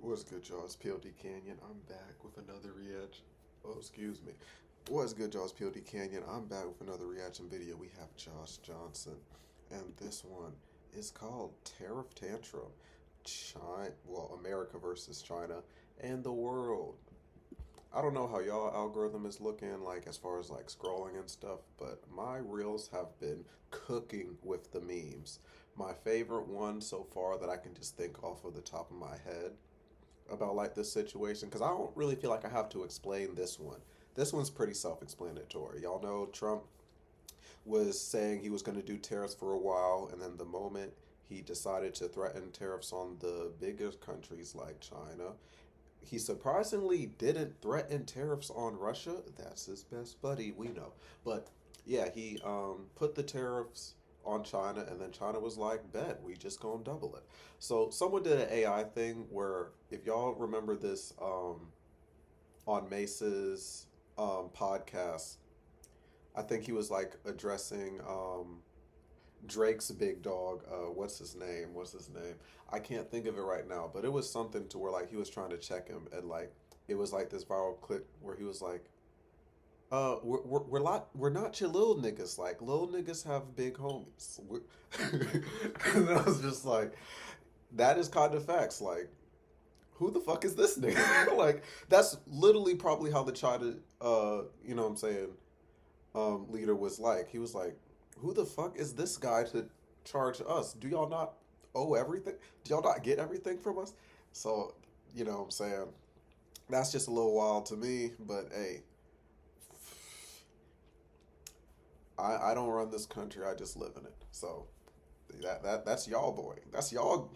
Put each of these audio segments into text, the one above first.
What's good, y'all? It's Pod.cannion. I'm back with another reaction. Oh, excuse me. What's good, y'all? It's Pod.cannion. I'm back with another reaction video. We have Josh Johnson, and this one is called Tariff Tantrum. America versus China and the world. I don't know how y'all algorithm is looking like as far as like scrolling and stuff, but my reels have been cooking with the memes. My favorite one so far that I can just think off of the top of my head about like this situation, because I don't really feel like I have to explain this one. This one's pretty self-explanatory. Y'all know Trump was saying he was going to do tariffs for a while, and then the moment he decided to threaten tariffs on the bigger countries like China, he surprisingly didn't threaten tariffs on Russia. That's his best buddy, we know. But yeah, he put the tariffs on China, and then China was like, bet, we just gonna double it. So someone did an AI thing where, if y'all remember this, on Mace's podcast, I think he was like addressing Drake's big dog. What's his name? What's his name? I can't think of it right now, but it was something to where like he was trying to check him, and like it was like this viral clip where he was like, we're not your little niggas. Like little niggas have big homies." And I was just like, that is kind of facts. Like, who the fuck is this nigga? Like, that's literally probably how the China, you know what I'm saying, leader was like. He was like, who the fuck is this guy to charge us? Do y'all not owe everything? Do y'all not get everything from us? So, you know what I'm saying? That's just a little wild to me, but hey, I don't run this country, I just live in it. So that's y'all boy. That's y'all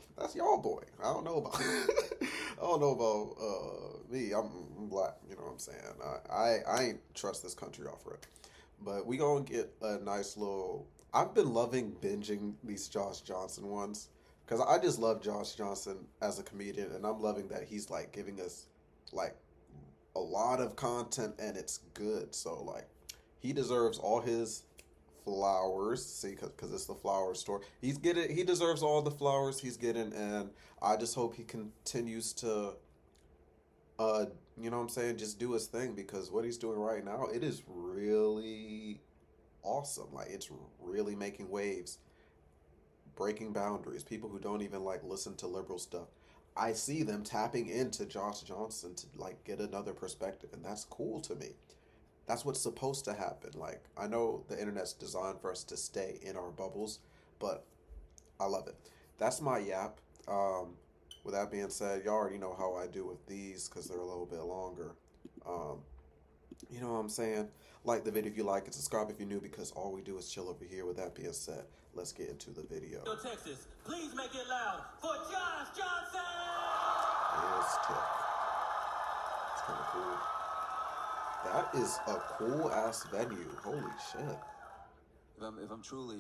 boy. I don't know about I don't know about me. I'm black, you know what I'm saying? I ain't trust this country off rip. But we gonna get a nice little. I've been loving binging these Josh Johnson ones because I just love Josh Johnson as a comedian, and I'm loving that he's like giving us like a lot of content and it's good. So like he deserves all his flowers. See, because it's the flower store. He deserves all the flowers he's getting, and I just hope he continues to uh you know what I'm saying, just do his thing, because what he's doing right now, it is really awesome. Like it's really making waves, breaking boundaries. People who don't even like listen to liberal stuff, I see them tapping into Josh Johnson to like get another perspective, and that's cool to me. That's what's supposed to happen. Like I know the internet's designed for us to stay in our bubbles, but I love it. That's my yap. With that being said, y'all already know how I do with these because they're a little bit longer. Um, you know what I'm saying? Like the video if you like it, subscribe if you're new, because all we do is chill over here. With that being said, let's get into the video. Texas, please make it loud for Josh Johnson! It's Tiff. It's kind of cool. That is a cool ass venue. Holy shit. If I'm truly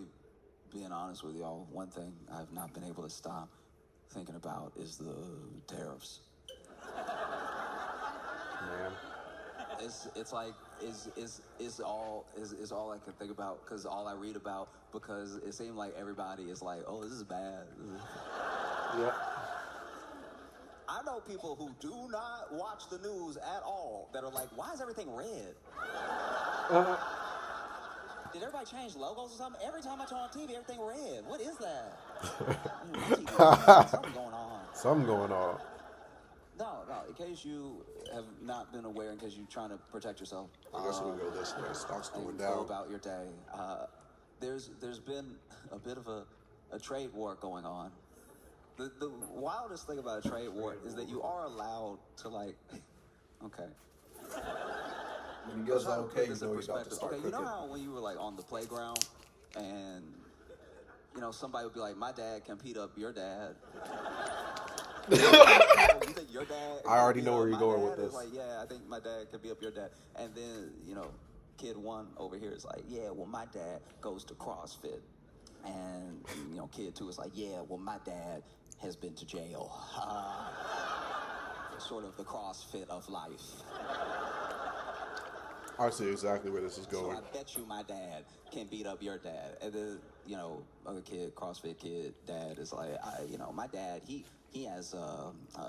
being honest with y'all, one thing I've not been able to stop thinking about is the tariffs. Man. It's like is all I can think about, because all I read about, because it seemed like everybody is like, oh, this is bad. Yeah. I know people who do not watch the news at all that are like, why is everything red? Uh, Did everybody change logos or something? Every time I turn on TV, everything red. What is that? Something going on. Something going on. No. In case you have not been aware, in case you're trying to protect yourself, I guess we go this way. Stocks going and down. go about your day. There's been a bit of a trade war going on. The wildest thing about a trade war is that you are allowed to like, okay. When you guys are okay, you know he's about to start Okay, cooking. you know how when you were like on the playground and you know somebody would be like, my dad can beat up your dad. You think your dad? I already know where you're going with this. Like, yeah, I think my dad could beat up your dad. And then you know, kid one over here is like, yeah, well my dad goes to CrossFit. And you know, kid two is like, yeah, well my dad has been to jail. Sort of the CrossFit of life. I see exactly where this is So going. I bet you my dad can beat up your dad. And then, other kid, CrossFit kid, dad is like, my dad, he has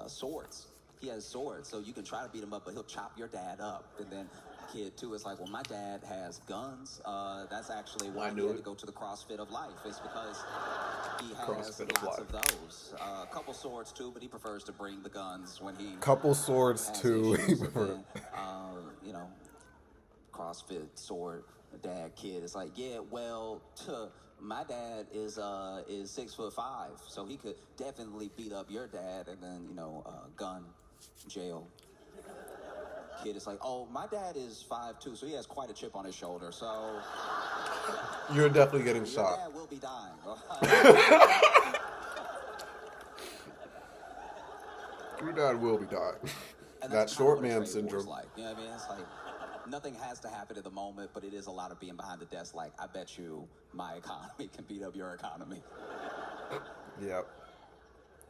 swords. He has swords, so you can try to beat him up, but he'll chop your dad up. And then kid two is like, well, my dad has guns. That's actually why he had to go to the CrossFit of life. It's because he has lots of those. A couple swords too, but he prefers to bring the guns when he Couple swords has too. issues. And then, CrossFit sword dad kid is like, yeah, well, my dad is 6'5", so he could definitely beat up your dad. And then gun, jail. Kid is like, oh, my dad is 5'2", so he has quite a chip on his shoulder. So You're definitely getting your shot. dad will be dying. Your dad will be dying. And That that's short kind of man what a trade war's syndrome. like. You know what I mean? It's like nothing has to happen in the moment, but it is a lot of being behind the desk. Like, I bet you my economy can beat up your economy. Yep.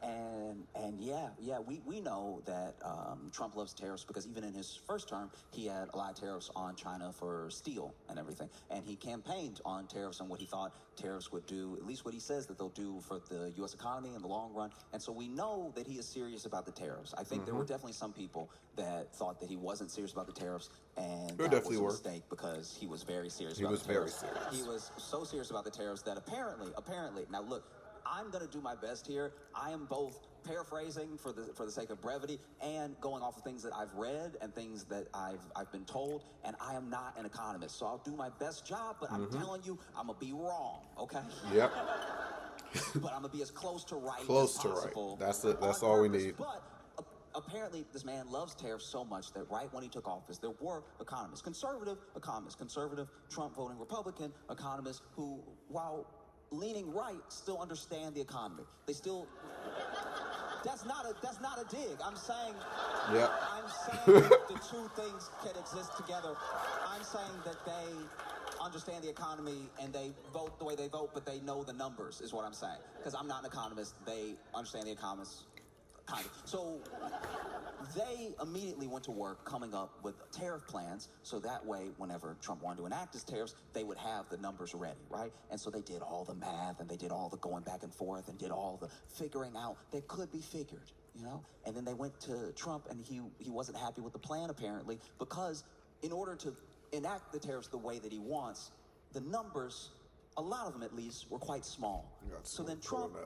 And yeah, we know that Trump loves tariffs because even in his first term, he had a lot of tariffs on China for steel and everything. And he campaigned on tariffs and what he thought tariffs would do, at least what he says that they'll do for the U.S. economy in the long run. And so we know that he is serious about the tariffs. I think there were definitely some people that thought that he wasn't serious about the tariffs, and that was a mistake because he was very serious about the tariffs. He was so serious about the tariffs that apparently, now look, I'm going to do my best here. I am both paraphrasing for the sake of brevity and going off of things that I've read and things that I've been told, and I am not an economist. So I'll do my best job, but I'm telling you, I'm going to be wrong, okay? Yep. But I'm going to be as close to right Close as to possible. right. That's all we need. But apparently this man loves tariffs so much that right when he took office, there were economists, conservative, Trump voting Republican economists who, while leaning right, still understand the economy. They still. That's not a dig. I'm saying. Yep. I'm saying that the two things can exist together. I'm saying that they understand the economy and they vote the way they vote, but they know the numbers. Is what I'm saying. Because I'm not an economist. They understand the economists. Kind of. So they immediately went to work coming up with tariff plans, so that way, whenever Trump wanted to enact his tariffs, they would have the numbers ready, right? And so they did all the math, and they did all the going back and forth, and did all the figuring out that could be figured, And then they went to Trump, and he wasn't happy with the plan, apparently, because in order to enact the tariffs the way that he wants, the numbers, a lot of them at least, were quite small. So then Trump,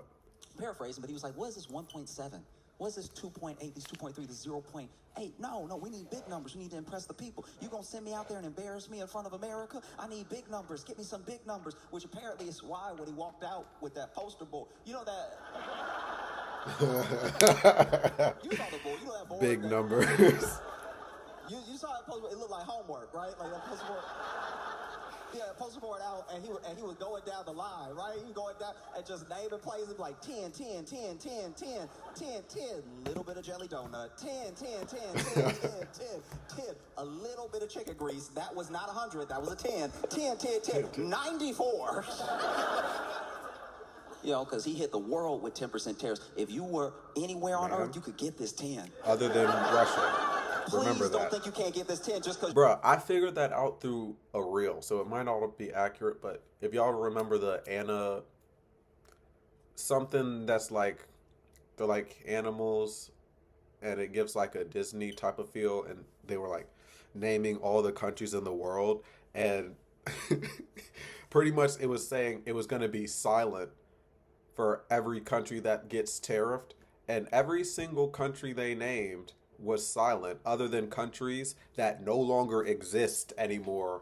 paraphrasing, but he was like, what is this 1.7? What is this 2.8, this 2.3, this 0.8? No, we need big numbers. We need to impress the people. You gonna send me out there and embarrass me in front of America? I need big numbers. Get me some big numbers, which apparently is why when he walked out with that poster board, you know that... you saw the board, you know that board? Big numbers. You saw that poster board, it looked like homework, right? Like that poster board. Yeah, poster board out, and he was going down the line, right? He was going down and just naming places like 10, 10, 10, 10, 10, 10, 10, little bit of jelly donut, 10, 10, 10, 10, 10, 10, 10, a little bit of chicken grease. That was not 100, that was a 10, 10, 10, 10, 94. Because he hit the world with 10% tariffs. If you were anywhere on Earth, you could get this 10. Other than Russia. Remember Please don't that. think you can't get this 10 just because... Bruh, I figured that out through a reel, so it might not be accurate, but if y'all remember the Anna... Something that's like... They're like animals, and it gives like a Disney type of feel, and they were like naming all the countries in the world, and pretty much it was saying it was going to be silent for every country that gets tariffed, and every single country they named was silent, other than countries that no longer exist anymore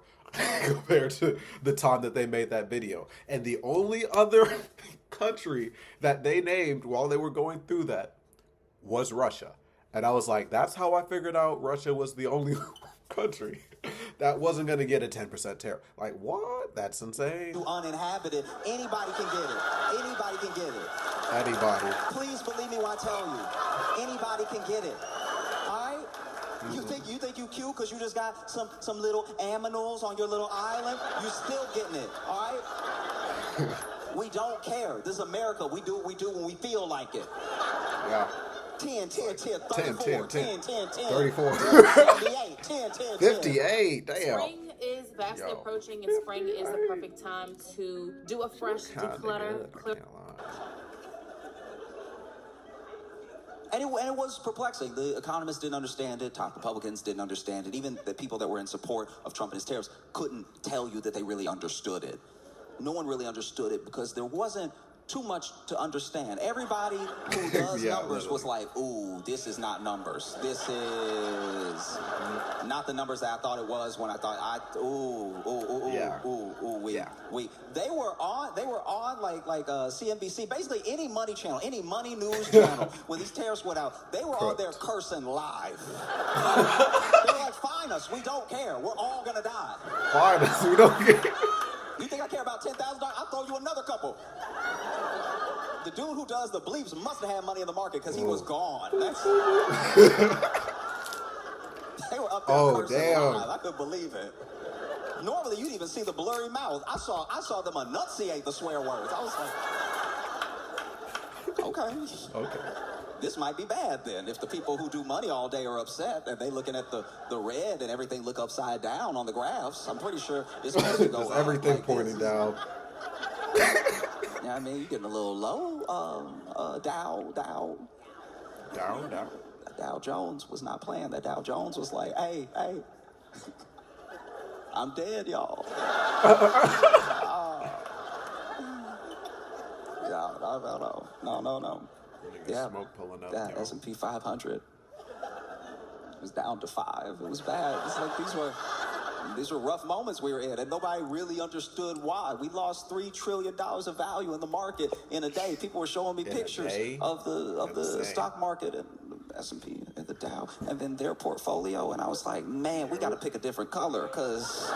compared to the time that they made that video. And the only other country that they named while they were going through that was Russia. And I was like, that's how I figured out Russia was the only country that wasn't going to get a 10% tariff. Like, what? That's insane. Uninhabited. Anybody can get it. Anybody can get it. Anybody. Please believe me when I tell you. Anybody can get it. All right? You think you cute because you just got some little aminals on your little island? You still getting it. All right? We don't care. This is America. We do what we do when we feel like it. Yeah. 10, 10, 10, 10, 34, 10, 10, 10, 10, 34. 78, 10, 10, 10. 58. Damn. Spring is fast Yo. approaching, and spring is the perfect time to do a fresh Kinda declutter. good, I can't lie. And it was perplexing. The economists didn't understand it. Top Republicans didn't understand it. Even the people that were in support of Trump and his tariffs couldn't tell you that they really understood it. No one really understood it because there wasn't too much to understand. Everybody who does Yeah, numbers was literally. like, ooh, this is not numbers. This is not the numbers that I thought it was when I thought Yeah. they were on like CNBC, basically any money channel, any money news channel. When these tariffs went out, they were on there cursing live. They were like, fine us, we don't care. We're all gonna die. Fine us, we don't get. You think I care about $10,000? I'll throw you another couple. The dude who does the bleeps must have had money in the market because he was gone. They were up there cursing damn. live. I couldn't believe it. Normally, you'd even see the blurry mouth. I saw them enunciate the swear words. I was like, okay. This might be bad then. If the people who do money all day are upset and they looking at the red and everything look upside down on the graphs, I'm pretty sure it's supposed to go Just up everything like pointing this. down. Yeah, I mean, you're getting a little low. Dow Jones was not playing. That Dow Jones was like, hey, I'm dead, y'all. No. Yeah, Smoke pulling up. that yo. S&P 500 was down to 5. It was bad. It's like these were rough moments we were in, and nobody really understood why. We lost $3 trillion of value in the market in a day. People were showing me In a pictures day? of the Insane. stock market and the S&P and the Dow, and then their portfolio, and I was like, man, we got to pick a different color because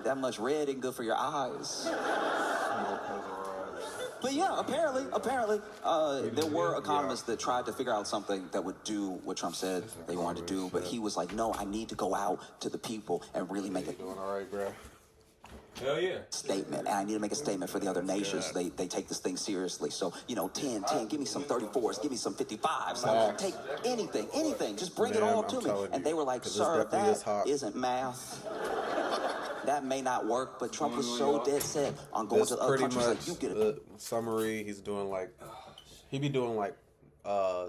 that much red ain't good for your eyes. But yeah, apparently, there were economists that tried to figure out something that would do what Trump said they wanted to do, but he was like, no, I need to go out to the people and really make a Doing all right, bro. Hell yeah. statement, and I need to make a statement for the other nations. They take this thing seriously. So, 10, give me some 34s, give me some 55s. Like, take anything, just bring it Man, all I'm to me. telling And you, they were like, 'cause this sir, definitely is that hot. isn't math. That may not work, but Trump was so dead set on going This to the other pretty countries much like, you get it. the summary. He's doing he be doing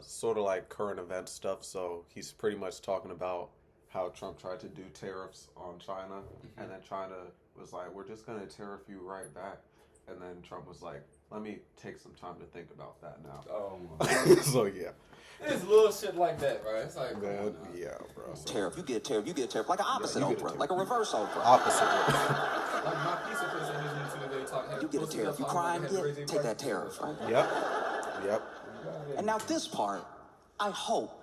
sort of like current event stuff. So he's pretty much talking about how Trump tried to do tariffs on China, and then China was like, we're just gonna tariff you right back, and then Trump was like, let me take some time to think about that now. Oh my. So yeah, It's little shit like that, bro. It's like, man, yeah, bro. So, Tariff, you get a tariff, like an opposite you get a Oprah, tariff. like a reverse Oprah. opposite. like my pizza place I usually to they talk. You get a tariff. You crying, take that tariff, right? Yep. And now this part, I hope,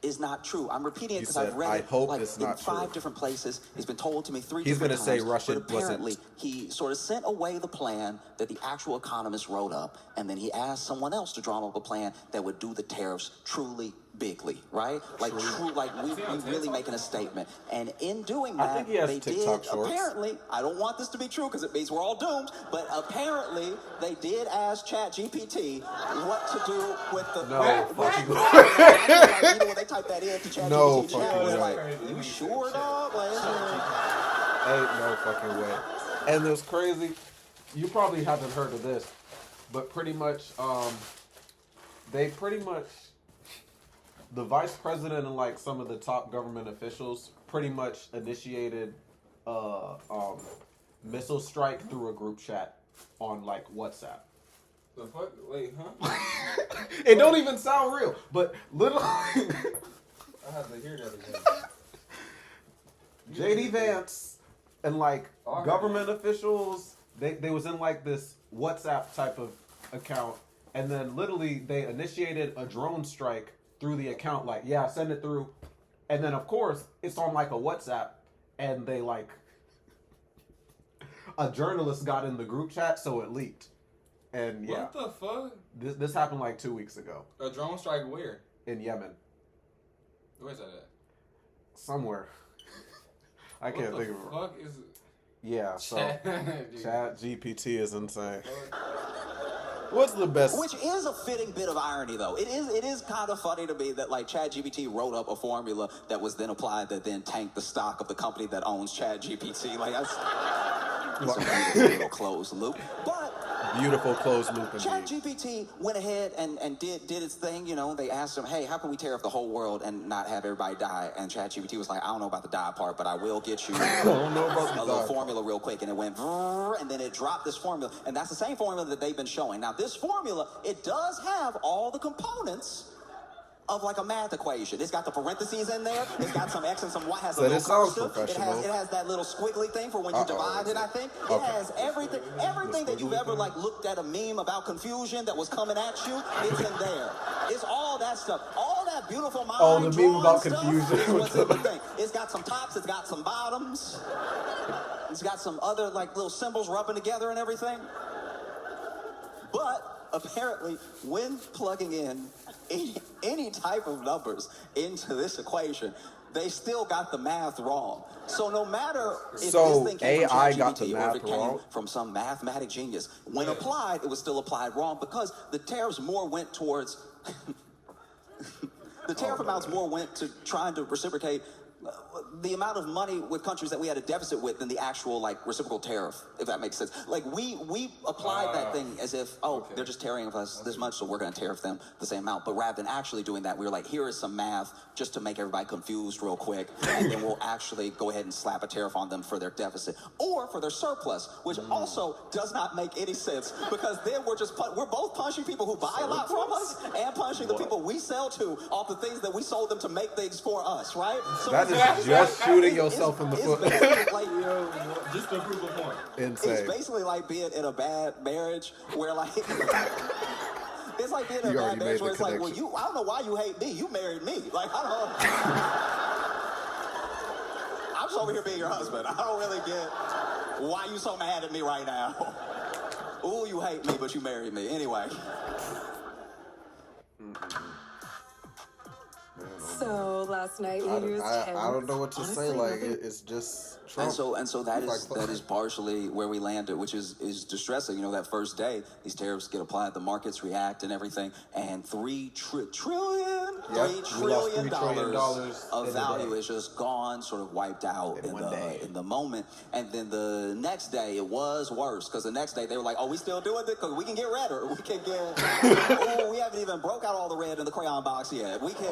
is not true. I'm repeating it You because I've said, read "I it hope like it's in not 5 true." different places. It's been told to me 3 He's different gonna say times. Russia but apparently, wasn't- he sort of sent away the plan that the actual economist wrote up, and then he asked someone else to draw up a plan that would do the tariffs truly bigly, right? Like we really making a statement. And in doing I that, think he has they TikTok did shorts. apparently. I don't want this to be true because it means we're all doomed. But apparently, they did ask ChatGPT what to do with the. No fucking way. Like, when they type that in to ChatGPT, No Chat fucking was way. like, "You sure, dog?" Like, Ain't no fucking way. And it's crazy. You probably haven't heard of this, but pretty much, the vice president and like some of the top government officials pretty much initiated missile strike through a group chat on like WhatsApp. The fuck? Wait, huh? It don't even sound real, but literally. I have to hear that again. JD Vance and like Okay. government officials, they was in like this WhatsApp type of account, and then literally they initiated a drone strike through the account. Like, yeah, send it through, and then of course it's on like a WhatsApp, and they like a journalist got in the group chat, so it leaked, and yeah, What the fuck? this happened like 2 weeks ago A drone strike where? in Yemen, Where's that at? somewhere. I can't think of it. What the fuck is Yeah, so Dude. Chat GPT is insane. What's the best? Which is a fitting bit of irony, though. It is kind of funny to me that like ChatGPT wrote up a formula that was then applied that then tanked the stock of the company that owns ChatGPT. Like that's a beautiful little closed loop. But Beautiful closed loop. Indeed. ChatGPT went ahead and did its thing. You know, they asked him, hey, how can we tariff the whole world and not have everybody die? And ChatGPT was like, I don't know about the die part, but I will get you I don't know about a little formula real quick. And it went, and then it dropped this formula. And that's the same formula that they've been showing. Now, this formula, it does have all the components of like a math equation. It's got the parentheses in there. It's got some X and some Y. Has a So little this sounds cursive. professional. It has that little squiggly thing for when you divide it, I think. It has everything that you've ever like looked at a meme about confusion that was coming at you. It's in there. It's all that stuff. All that beautiful mind. Oh, the meme about stuff confusion. is what's in the thing. It's got some tops. It's got some bottoms. It's got some other like little symbols rubbing together and everything. But apparently, when plugging in any type of numbers into this equation, they still got the math wrong. So no matter if So this thing came from AI got the ChatGPT or math if it came wrong? from some mathematic genius, when applied, it was still applied wrong because the tariffs more went towards the tariff amounts more went to trying to reciprocate the amount of money with countries that we had a deficit with than the actual like reciprocal tariff, if that makes sense. Like we applied that thing as if, they're just tariffing us this much, so we're going to tariff them the same amount. But rather than actually doing that, we were like, here is some math just to make everybody confused real quick, and then we'll actually go ahead and slap a tariff on them for their deficit or for their surplus, which also does not make any sense because then we're both punishing people who buy a lot from us and punishing the people we sell to off the things that we sold them to make things for us, right? So That is just shooting yourself in the foot. Like, Just to prove a point. Insane. it's basically like being in a bad marriage where like it's like being in You a already bad marriage made where the it's like, well, connection. I don't know why you hate me. You married me. Like I don't. I'm just over here being your husband. I don't really get why you so mad at me right now. Ooh, you hate me, but you married me anyway. So last night you used I don't know what to say. Honestly, Like nothing- it's just Trump. And so that Like, is partially where we landed, which is distressing. You know, that first day, these tariffs get applied, the markets react and everything, and $3 trillion we lost $3 trillion of in a value day. is just gone, sort of wiped out In one day. in the moment. And then the next day, it was worse because the next day they were like, "Oh, we still doing it because we can get redder. We can get. Oh, we haven't even broke out all the red in the crayon box yet. We can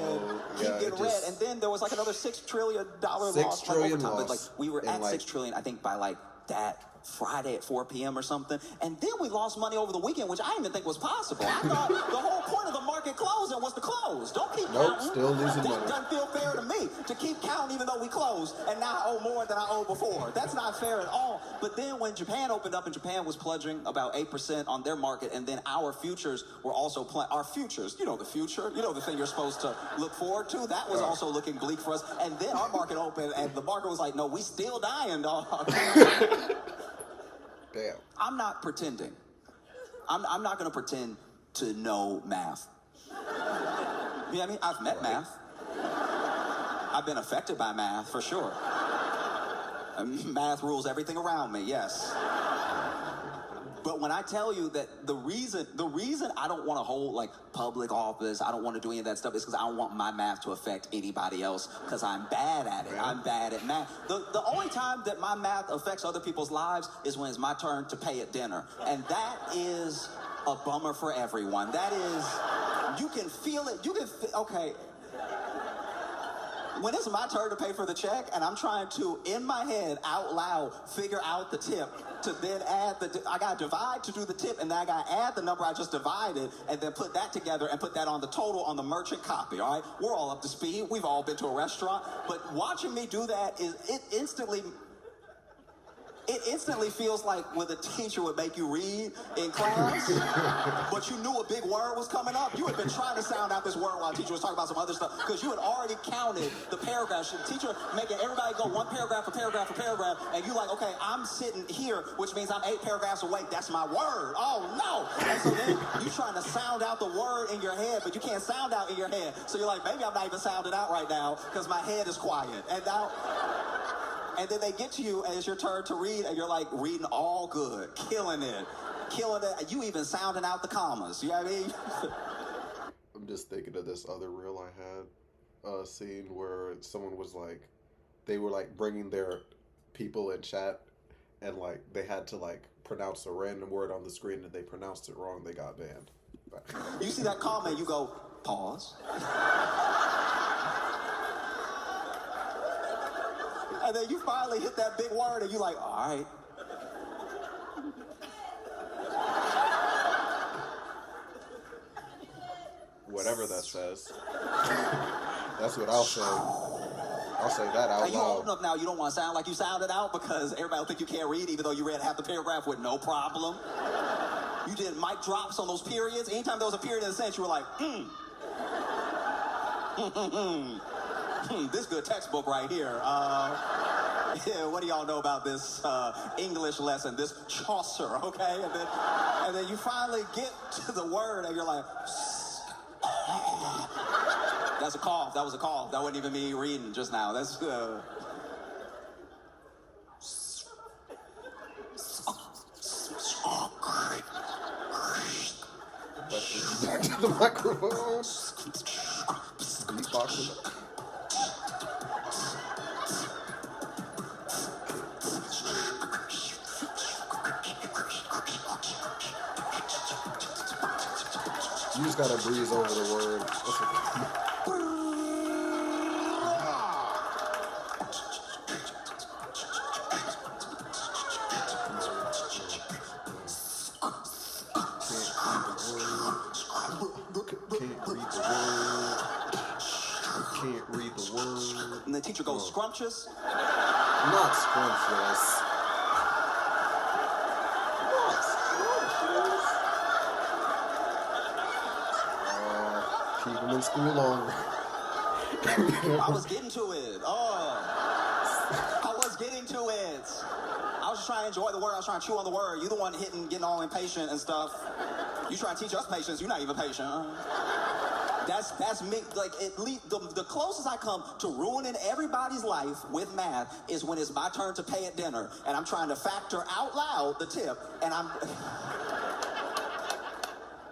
keep yeah, getting it red." just- And then there was like another $6 trillion loss. $6 like, trillion overtime. But, loss like we were in, at like- $6 trillion, I think, by like that Friday at 4 p.m. or something. And then we lost money over the weekend, which I didn't even think was possible. I thought the whole point of the market closing was to close. Don't keep Nope, counting. still losing That money. doesn't feel fair to me to keep counting even though we closed and now I owe more than I owed before. That's not fair at all. But then when Japan opened up and Japan was pledging about 8% on their market, and then our futures were also our futures, you know the future, you know the thing you're supposed to look forward to, that was also looking bleak for us. And then our market opened and the market was like, no, we still dying, dog. Damn. I'm not pretending. I'm not going to pretend to know math. You know what I mean? I've met math. I've been affected by math, for sure. Math rules everything around me, yes. But when I tell you that the reason I don't want to hold like public office, I don't want to do any of that stuff, is because I don't want my math to affect anybody else because I'm bad at it. I'm bad at math. The only time that my math affects other people's lives is when it's my turn to pay at dinner. And that is a bummer for everyone. That is, you can feel it. Okay. When it's my turn to pay for the check and I'm trying to, in my head, out loud, figure out the tip to then add I got to divide to do the tip, and then I got to add the number I just divided and then put that together and put that on the total on the merchant copy, all right? We're all up to speed. We've all been to a restaurant. But watching me do that, it instantly feels like when the teacher would make you read in class, but you knew a big word was coming up. You had been trying to sound out this word while the teacher was talking about some other stuff because you had already counted the paragraphs. The teacher making everybody go one paragraph for paragraph for paragraph, and you like, okay, I'm sitting here, which means I'm 8 paragraphs away. That's my word. Oh, no. And so then you trying to sound out the word in your head, but you can't sound out in your head. So you're like, maybe I'm not even sounding out right now because my head is quiet. And then they get to you and it's your turn to read and you're like reading all good, killing it, killing it. You even sounding out the commas. You know what I mean? I'm just thinking of this other reel I had, a scene where someone was like, they were like bringing their people in chat, and like they had to like pronounce a random word on the screen, and they pronounced it wrong. They got banned. You see that comment, you go, pause. And then you finally hit that big word, and you're like, all right. Whatever that says. That's what I'll say. I'll say that out Are you old loud. enough now you don't want to sound like you sounded out because everybody will think you can't read even though you read half the paragraph with no problem? You did mic drops on those periods. Anytime there was a period in a sentence, you were like, this good textbook right here. Yeah, what do y'all know about this English lesson, this Chaucer, okay? And then you finally get to the word and you're like, that's a cough. That was a cough. That wasn't even me reading just now. That's Back to the microphone. Beatboxing. You just gotta breeze over the word. Can't read the word. and the teacher goes, scrumptious. Not scrumptious. Keep them in school longer. I was getting to it. I was getting to it. I was just trying to enjoy the word. I was trying to chew on the word. You the one getting all impatient and stuff. You trying to teach us patience. You're not even patient. That's me. Like, at least the closest I come to ruining everybody's life with math is when it's my turn to pay at dinner and I'm trying to factor out loud the tip and I'm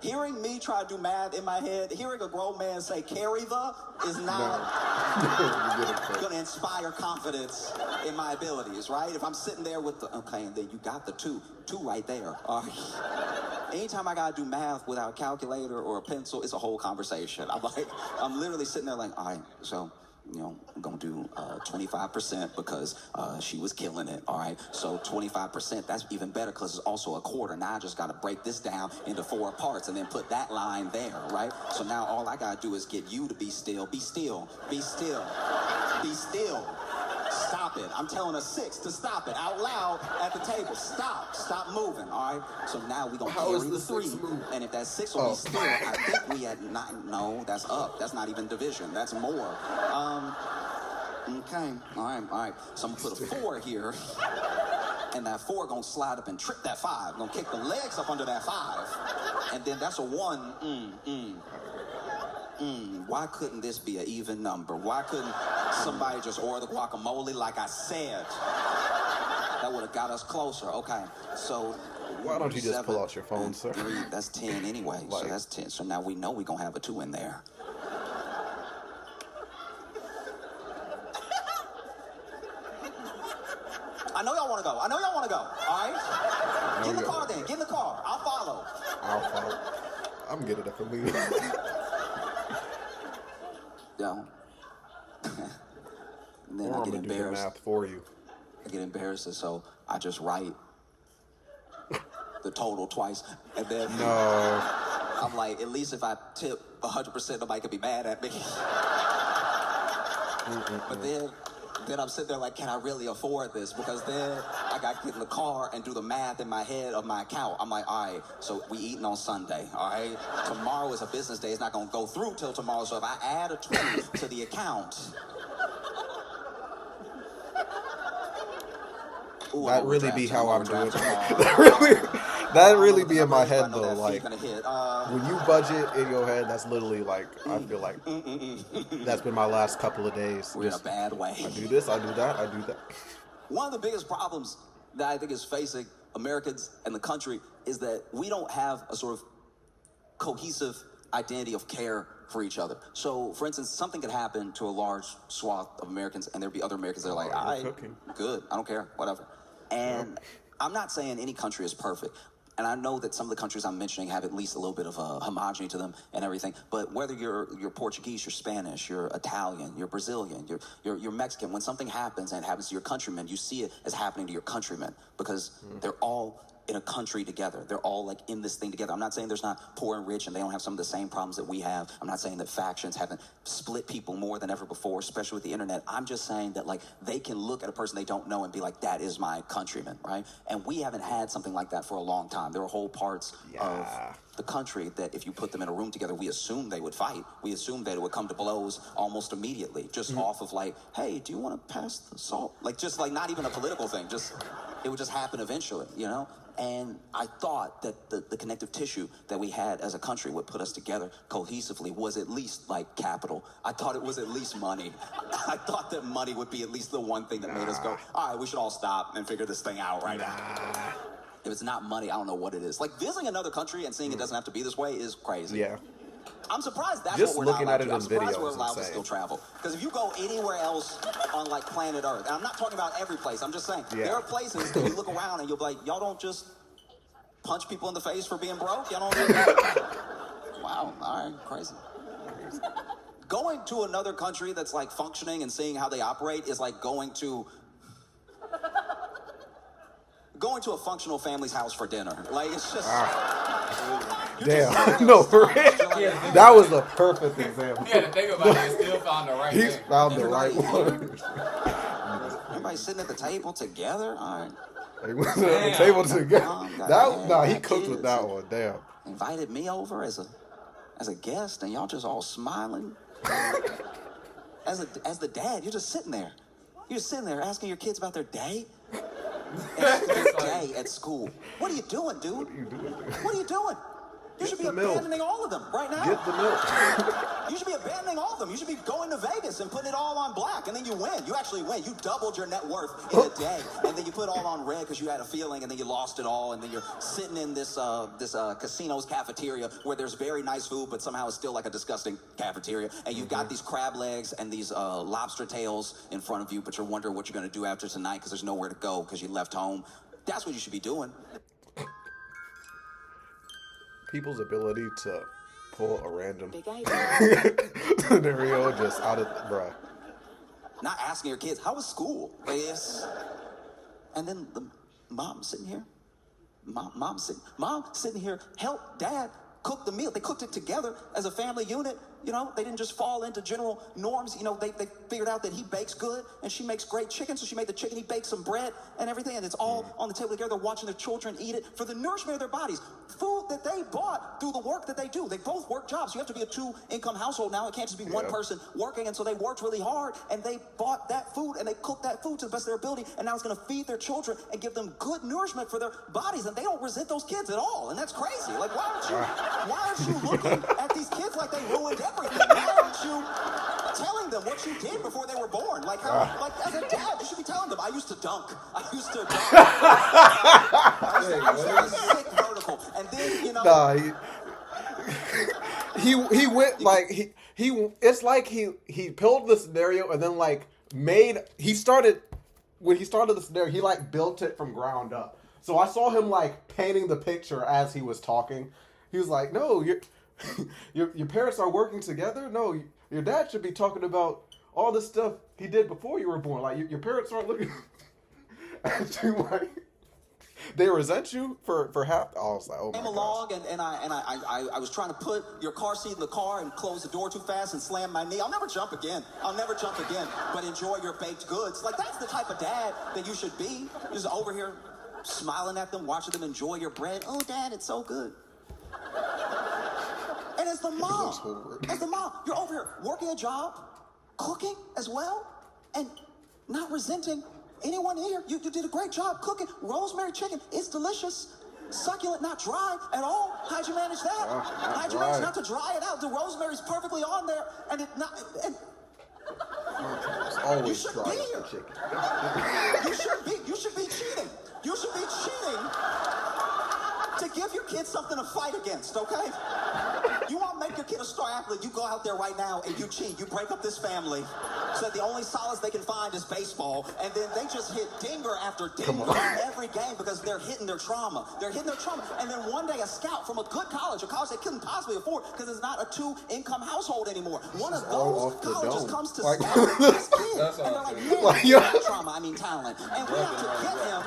hearing me try to do math in my head, hearing a grown man say carry the is not going to inspire confidence in my abilities, right? If I'm sitting there with the, okay, and then you got the two right there. Anytime I got to do math without a calculator or a pencil, it's a whole conversation. I'm literally sitting there like, all right, so, I'm going to do 25% because she was killing it, all right? So 25%, that's even better because it's also a quarter. Now I just got to break this down into 4 parts and then put that line there, right? So now all I got to do is get you to be still, be still, be still, be still. Stop it. I'm telling a 6 to stop it out loud at the table. Stop moving, all right? So now we're going to carry the 3. And if that 6 will be still, I think we had 9. No, that's up. That's not even division. That's more. Okay. All right. So I'm going to put a 4 here. And that 4 going to slide up and trip that 5. Going to kick the legs up under that 5. And then that's a 1. Why couldn't this be an even number? Why couldn't somebody just order the guacamole like I said? That would have got us closer. Okay, so... Why don't you just pull out your phone, sir? 3, that's 10 anyway, so that's 10. So now we know we're going to have a 2 in there. I know y'all want to go. All right? Get in the car then. Get in the car. I'll follow. I'm getting it from me. Yo. And then Or I I'm get gonna do the embarrassed. math for you. I get embarrassed, and so I just write the total twice. And then I'm like, at least if I tip 100%, nobody could be mad at me. But then I'm sitting there like, can I really afford this? Because then I got to get in the car and do the math in my head of my account. I'm like, all right, so we eating on Sunday, all right? Tomorrow is a business day. It's not going to go through till tomorrow. So if I add a 20 to the account... Ooh, That really be how I'm doing it. That really be in my head though. Like when you budget in your head, that's literally like I feel like that's been my last couple of days. We're in a bad way. I do this, I do that, I do that. One of the biggest problems that I think is facing Americans and the country is that we don't have a sort of cohesive identity of care for each other. So, for instance, something could happen to a large swath of Americans, and there'd be other Americans that are like, good, I don't care, whatever. And I'm not saying any country is perfect. And I know that some of the countries I'm mentioning have at least a little bit of a homogeny to them and everything. But whether you're Portuguese, you're Spanish, you're Italian, you're Brazilian, you're Mexican, when something happens and it happens to your countrymen, you see it as happening to your countrymen because they're all in a country together. They're all like in this thing together. I'm not saying there's not poor and rich and they don't have some of the same problems that we have. I'm not saying that factions haven't split people more than ever before, especially with the internet. I'm just saying that like they can look at a person they don't know and be like, that is my countryman, right? And we haven't had something like that for a long time. There are whole parts of the country that if you put them in a room together, we assumed they would fight. We assumed that it would come to blows almost immediately, just off of like, hey, do you want to pass the salt? Like just like not even a political thing, just it would just happen eventually, you know? And I thought that the connective tissue that we had as a country would put us together cohesively was at least like capital. I thought it was at least money. I thought that money would be at least the one thing that made us go, all right, we should all stop and figure this thing out right now. If it's not money, I don't know what it is. Like visiting another country and seeing it doesn't have to be this way is crazy. Yeah. I'm surprised that's Just what we're not looking allowed at to it do. I'm in surprised video we're is allowed to insane. still travel. Because if you go anywhere else on like planet Earth, and I'm not talking about every place, I'm just saying, there are places that you look around and you'll be like, y'all don't just punch people in the face for being broke? Y'all don't do that? Wow, all right, crazy. Going to another country that's like functioning and seeing how they operate is like going to a functional family's house for dinner. Like it's just Damn. No, for real. That was a perfect example. Yeah, to think about it, he still found the right He's thing. found the right one. Everybody sitting at the table together. All right. They went to the table together. He got cooked with kids that and one. Damn. Invited me over as a guest, and y'all just all smiling. As the dad, you're just sitting there. You're just sitting there asking your kids about their day. Their day at school. What are you doing, dude? What are you doing? You should be abandoning all of them right now. Get the milk. You should be abandoning all of them. You should be going to Vegas and putting it all on black, and then you win. You actually win. You doubled your net worth in a day, and then you put it all on red because you had a feeling, and then you lost it all, and then you're sitting in this casino's cafeteria where there's very nice food, but somehow it's still like a disgusting cafeteria, and you've got these crab legs and these lobster tails in front of you, but you're wondering what you're going to do after tonight because there's nowhere to go because you left home. That's what you should be doing. People's ability to pull a random Big idea. scenario just out of bruh. Not asking your kids, how was school? Like, and then the mom sitting here. Mom sitting here, help dad cook the meal. They cooked it together as a family unit. You know, they didn't just fall into general norms. You know, they figured out that he bakes good and she makes great chicken. So she made the chicken, he baked some bread and everything. And it's all on the table together. They're watching their children eat it for the nourishment of their bodies. Food that they bought through the work that they do. They both work jobs. You have to be a 2-income household now. It can't just be one person working. And so they worked really hard and they bought that food and they cooked that food to the best of their ability. And now it's going to feed their children and give them good nourishment for their bodies. And they don't resent those kids at all. And that's crazy. Like, why aren't you looking at these kids like they ruined everything? Why aren't you telling them what you did before they were born? Like, like as a dad, you should be telling them, I used to dunk. I used to sick vertical. And then, you know. Nah, he went like he it's like he built the scenario and then like when he started the scenario, he like built it from ground up. So I saw him like painting the picture as he was talking. He was like, no, your parents are working together? No, your dad should be talking about all the stuff he did before you were born. Like, your parents aren't looking at you like they resent you for half. I was like, oh my Came along and I was trying to put your car seat in the car and close the door too fast and slam my knee. I'll never jump again. But enjoy your baked goods. Like, that's the type of dad that you should be. Just over here smiling at them, watching them enjoy your bread. Oh, Dad, it's so good. And as the mom, you're over here working a job, cooking as well, and not resenting anyone here. You did a great job cooking. Rosemary chicken is delicious. Succulent, not dry at all. How'd you manage that? How'd you manage not to dry it out? The rosemary's perfectly on there, and it not. And It's always you should dry be up here. the chicken. You should be cheating. You should be cheating to give your kid something to fight against, okay? You want to make your kid a star athlete, you go out there right now and you cheat. You break up this family so that the only solace they can find is baseball, and then they just hit dinger after dinger in every game because they're hitting their trauma. They're hitting their trauma. And then one day a scout from a good college, a college they couldn't possibly afford because it's not a 2-income household anymore. One of those colleges comes to scout this kid. And they're like, man, trauma, I mean talent. And we have to get him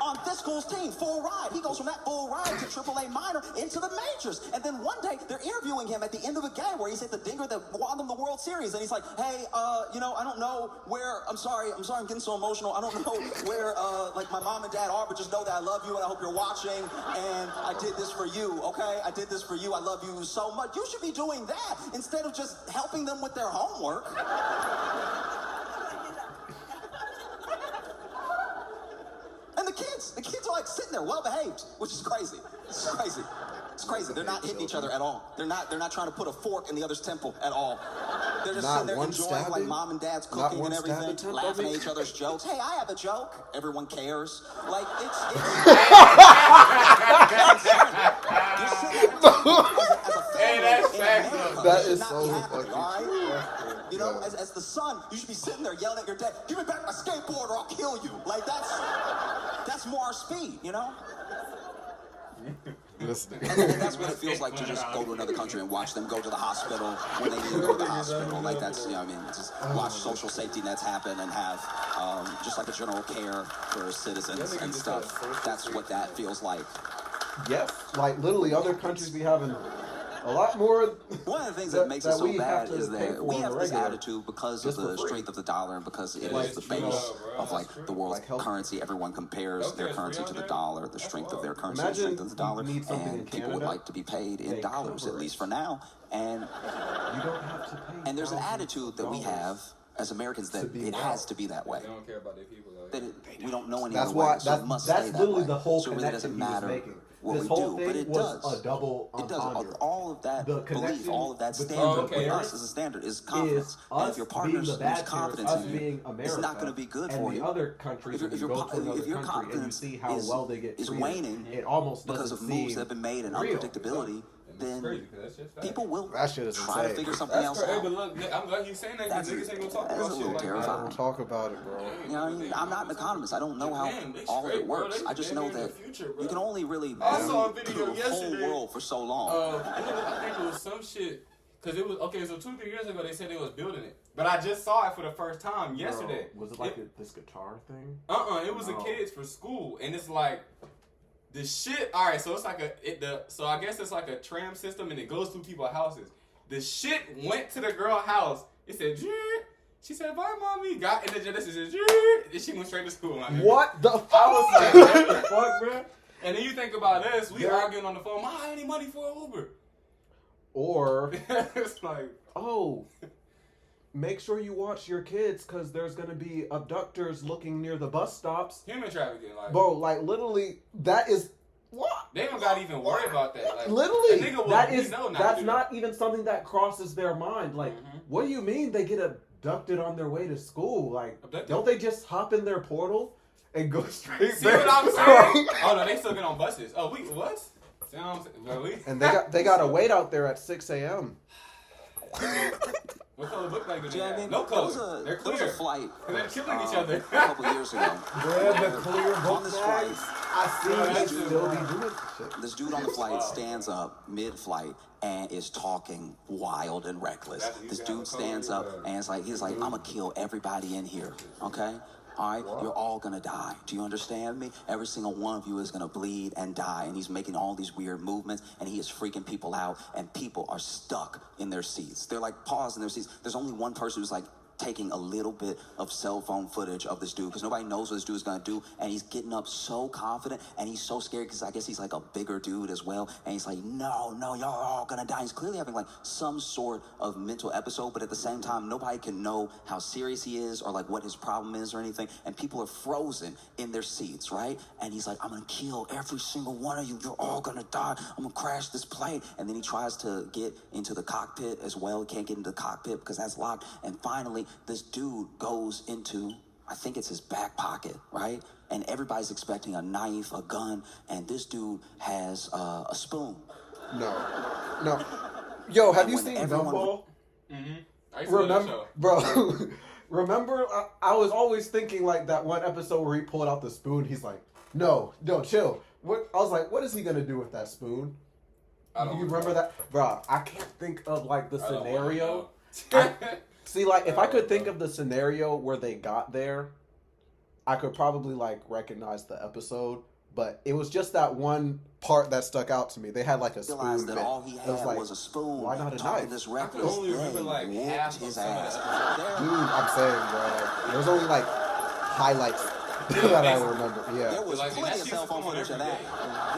on this school's team, full ride. He goes from that full ride to AAA minor into the majors. And then one day they're interviewing him at the end of a game where he's hit the dinger that won them the World Series. And he's like, hey, I don't know where, I'm sorry, I'm getting so emotional. I don't know where, like my mom and dad are, but just know that I love you and I hope you're watching. And I did this for you, okay? I did this for you. I love you so much. You should be doing that instead of just helping them with their homework. And the kids are like sitting there, well behaved, which is crazy. It's crazy. It's crazy. They're not hitting each other at all. They're not trying to put a fork in the other's temple at all. They're just sitting there enjoying like mom and dad's cooking and everything, laughing at each other's jokes. Hey, I have a joke. Everyone cares. Like it's you're sitting there as a family in America. That is not so be happening, fucking all right? true. You know, as the son, you should be sitting there yelling at your dad, give me back my skateboard or I'll kill you. Like that's more our speed, you know? And that's what it feels like to just go to another country and watch them go to the hospital when they need to go to the hospital. Like that's, you know, I mean, just watch social safety nets happen and have just like a general care for citizens and stuff. That's what that feels like. Yes, like literally other countries be having a lot more. One of the things that makes it so bad is that we have this attitude because of the strength of the dollar and because it is the base of like the world's currency. Everyone compares their currency to the dollar, the strength of their currency, the strength of the dollar, and people would like to be paid in dollars, at least for now. And there's an attitude that we have as Americans that it has to be that way. They don't care about their people. That we don't know any That's other why. way, so it must stay That's that literally way. the whole So it really connection doesn't he was matter making. what This we whole do, thing but it was does. a double It does. entendre. All of that The belief, connection all of that between standard the with us parents as a standard is confidence. is And us if your being partners the lose bad confidence parents, us in you, being America, it's not going to be good and for the you. other countries, If when you your go to another country and you confidence see how is well they get treated, waning it almost because doesn't of moves seem that have been made and real. unpredictability, then people will That shit is try to insane. figure something else Hey, out. but look, I'm glad you saying that because niggas ain't gonna talk That's about a shit little like terrifying. that. Talk about it, bro. You know, I'm not an economist. I don't know how all of it works. I just know that you can only really I saw a lead video the whole yesterday. world for so long. I think it was some shit. Because it was, okay, so 2-3 years ago they said they was building it. But I just saw it for the first time yesterday. Bro, was it like this guitar thing? It was a kids for school. And it's like, the shit, alright, so it's like so I guess it's like a tram system and it goes through people's houses. The shit went to the girl's house. It said, Jee. She said, bye, mommy. Got in the Genesis, said, Jee. And she went straight to school. What the fuck? I was like, what the fuck, bro? And then you think about us, we arguing on the phone, I have any money for an Uber. Or, it's like, oh, make sure you watch your kids because there's going to be abductors looking near the bus stops. human trafficking. Like, Bro, like literally, that is, what? they don't got to even worry about that. Like, Literally, a nigga will, that we is, know not that's to do not even something that crosses their mind. Like, what do you mean they get abducted on their way to school? Like, Abducted? don't they just hop in their portal and go straight See back? what I'm saying? Oh, no, they still get on buses. Oh, we, what? See what I'm saying? Really? And they got to wait out there at 6 a.m. What color look like do they Yeah, I have? mean, No color. They're there clear. was a flight They're killing each other. a couple years ago. The clear On book this bags. flight, I see Yeah, they that's still be doing shit. this dude on the flight stands up mid-flight and is talking wild and reckless. This dude stands up and he's like, I'm gonna kill everybody in here, okay? All right, you're all gonna die. Do you understand me? Every single one of you is gonna bleed and die. And he's making all these weird movements and he is freaking people out and people are stuck in their seats. They're like paused in their seats. There's only one person who's like taking a little bit of cell phone footage of this dude because nobody knows what this dude is gonna do, and he's getting up so confident and he's so scared because I guess he's like a bigger dude as well, and he's like, no, y'all are all gonna die. He's clearly having like some sort of mental episode, but at the same time nobody can know how serious he is or like what his problem is or anything, and people are frozen in their seats, right? And he's like, I'm gonna kill every single one of you, you're all gonna die, I'm gonna crash this plane. And then he tries to get into the cockpit as well. He can't get into the cockpit because that's locked, and finally this dude goes into, I think it's his back pocket, right? And everybody's expecting a knife, a gun, and this dude has a spoon. No. Yo, have And you when seen everyone- Gumball? I used to love that Remember, show. bro. Remember, I was always thinking like that one episode where he pulled out the spoon. He's like, no, chill. What? I was like, what is he gonna do with that spoon? I don't You know. remember that, bro? I can't think of like the I don't scenario. wanna know. See, like if I could think know. of the scenario where they got there, I could probably like recognize the episode. But it was just that one part that stuck out to me. They had like a spoon. Realized that bit. all he It had like, was a spoon. why not a Talking knife? This I reckless could only remember thing like whooped half of his some of ass. that. Dude, I'm saying, bro. Like, there's only like highlights that I remember. There Yeah. was Like, plenty that of shit cell used to phone come on footage of every that.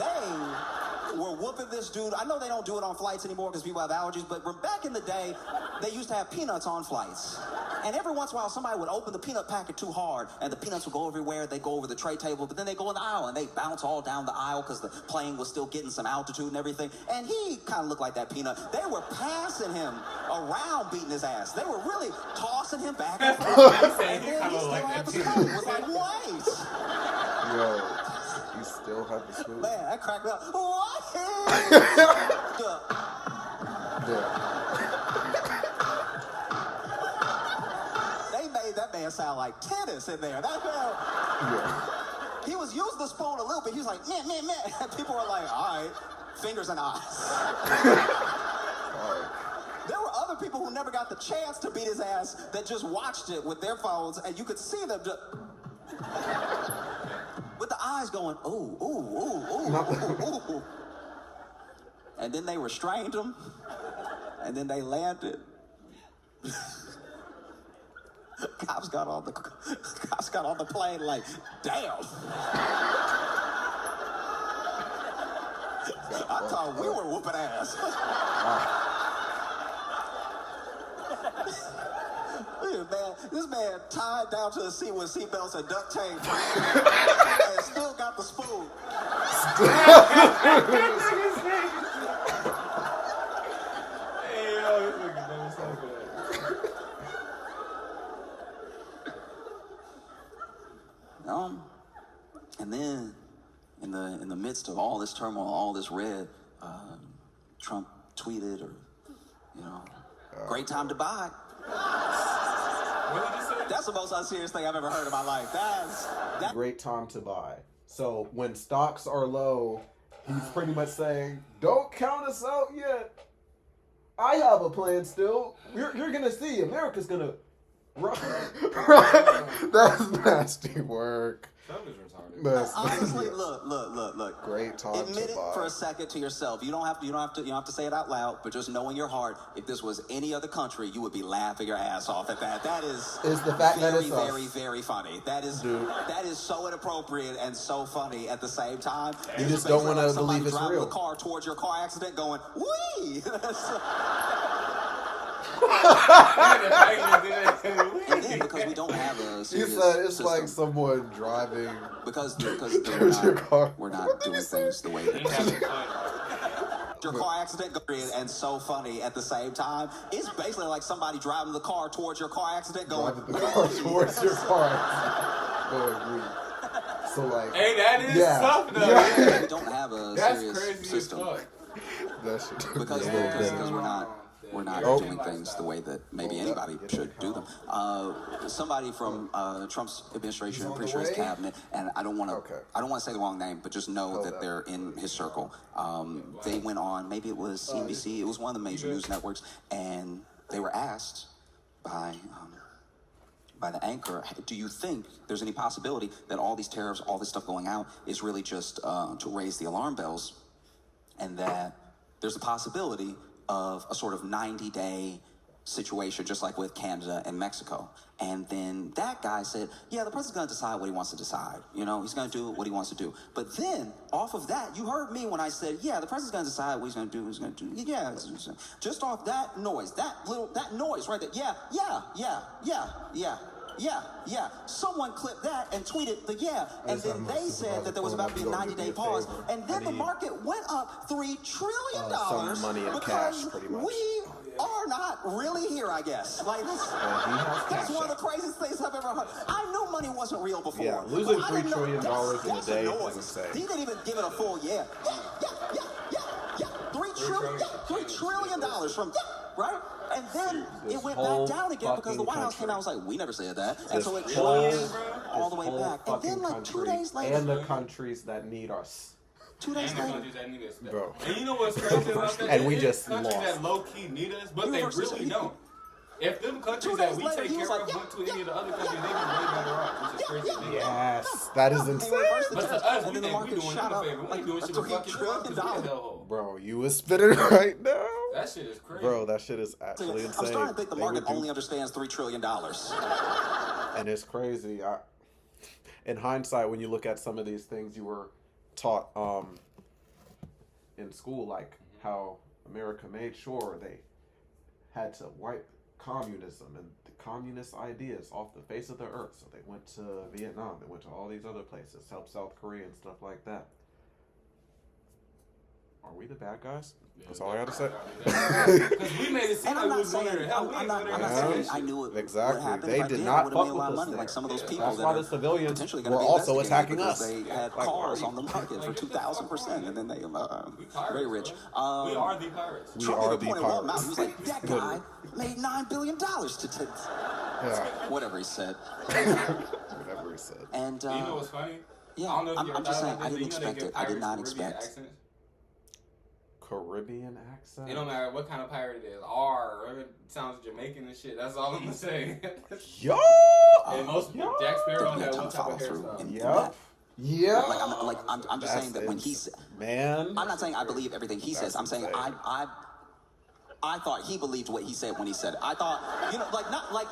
They were whooping this dude. I know they don't do it on flights anymore because people have allergies, but back in the day, they used to have peanuts on flights. And every once in a while, somebody would open the peanut packet too hard, and the peanuts would go everywhere. They go over the tray table, but then they go in the aisle, and they bounce all down the aisle because the plane was still getting some altitude and everything. And he kind of looked like that peanut. They were passing him around, beating his ass. They were really tossing him back and forth. And then he still had the spoon. It was like, wait. Yo, you still have the spoon? Man, that cracked me up. What? Yeah. They made that man sound like tennis in there. That man, Yeah. he was using the spoon a little bit. He was like, man. And people were like, all right, fingers and eyes. There were other people who never got the chance to beat his ass that just watched it with their phones, and you could see them just with the eyes going, ooh. And then they restrained him, and then they landed. Cops got on the plane like, damn. I thought we were whooping ass. This man tied down to the seat with seatbelts and duct tape and still got the spoon. Hey, yo, this nigga never said that. And then, in the midst of all this turmoil, all this red, Trump tweeted, great time to buy. What did he say? That's the most unserious thing I've ever heard in my life. That's Great time to buy. So when stocks are low, he's pretty much saying, don't count us out yet. I have a plan still. You're going to see. America's going to run. That's nasty work. Trump is retarded. That's honestly, look. Great time Admit to it buy. for a second to yourself. You don't have to say it out loud, but just know in your heart, if this was any other country, you would be laughing your ass off at that. That is the fact that very, it's us. very, very funny. That is so inappropriate and so funny at the same time. You It's just don't basically wanna like somebody believe it's driving real. the car towards your car accident going, wee! And then because we don't have a He serious said it's system, like someone driving. because towards your car. we're not doing things the way that He having fun. your car accident and so funny at the same time. It's basically like somebody driving the car towards your car accident going, Driving the car towards your car. Going weak. So like, Hey, that is Yeah. tough though. Yeah. we don't have a That's serious crazy system as fuck. that should because we're not Oh. doing things the way that maybe anybody should do them. Somebody from Trump's administration, I'm pretty sure his way? cabinet, and I don't want Okay. to say the wrong name, but just know that they're in his circle. They went on, maybe it was CNBC, it was one of the major news networks, and they were asked by the anchor, do you think there's any possibility that all these tariffs, all this stuff going out is really just to raise the alarm bells, and that there's a possibility of a sort of 90-day situation, just like with Canada and Mexico? And then that guy said, yeah, the president's going to decide what he wants to decide. You know, he's going to do what he wants to do. But then, off of that, you heard me when I said, yeah, the president's going to decide what he's going to do. Yeah, just off that noise, that noise right there. Yeah. Someone clipped that and tweeted the and then they said that there was about to be a 90-day pause, and then the market went up $3 trillion some money in because cash, pretty much. are not really here, I guess. Like, that's one of the craziest things I've ever heard. I knew money wasn't real before. Yeah, losing I $3 didn't know- trillion in a that's day noise. is insane. He didn't even give it a full yeah. $3 trillion from right? And then This it went whole back down again because the fucking White House came out and was country. like, we never said that. And This so it whole- dropped all the way this whole back. And then fucking like 2 country days later. and the countries that need us. 2 days And the later. countries that need us. Bro. And you know what's crazy about that? And we It's just countries lost. that low key need us, but they Universal really need- don't. If them countries 2 that days we later, take he was care like, of went to any of the other countries, they'd be way better off, which is crazy. to think about. Yes, that is They insane. reversed the But tariffs, to us, and we then the think we market doing shot them a up favor. We like ain't doing shit $3 to fucking trillion. because we a hellhole. Bro, you was spitting right now. That shit is crazy. Bro, that shit is actually I'm insane. starting to think the They market would do- only understands $3 trillion. And it's crazy. In hindsight, when you look at some of these things you were taught in school, like how America made sure they had to wipe communism and the communist ideas off the face of the earth. So they went to Vietnam, they went to all these other places, helped South Korea and stuff like that. Are we the bad guys? That's all I gotta say. Because we made it seem And like I'm we not was going saying there to help. I'm not Yeah. saying I knew it Exactly. would happen. They If I did did, not it would have made fuck a lot with of us money. Like there. some of those Yeah. people That's that why are the civilians potentially going were to be also investigated attacking because us. they had Like, cars why on the market for 2,000%, and then they We pirates, very rich. bro. We are the pirates. We Trump are even the pointed one out. pirates. He was like, that guy made $9 billion to Yeah. whatever he said. Whatever he said. And You know what's funny? yeah, I don't know if I'm you ever just thought saying, about I this, didn't but you know they expect give it. I did pirates not Caribbean expect. accents? Caribbean accent? It don't matter what kind of pirate it is. R, or it sounds Jamaican and shit. That's all I'm gonna say. Yo! And most Yo! Jack Sparrow Definitely had a one ton type of of follow-through hairstyle. in Yep. that. Yeah. I'm just saying that when he said, Man. I'm not saying I believe everything he says. I'm saying insane. I thought he believed what he said when he said it. I thought,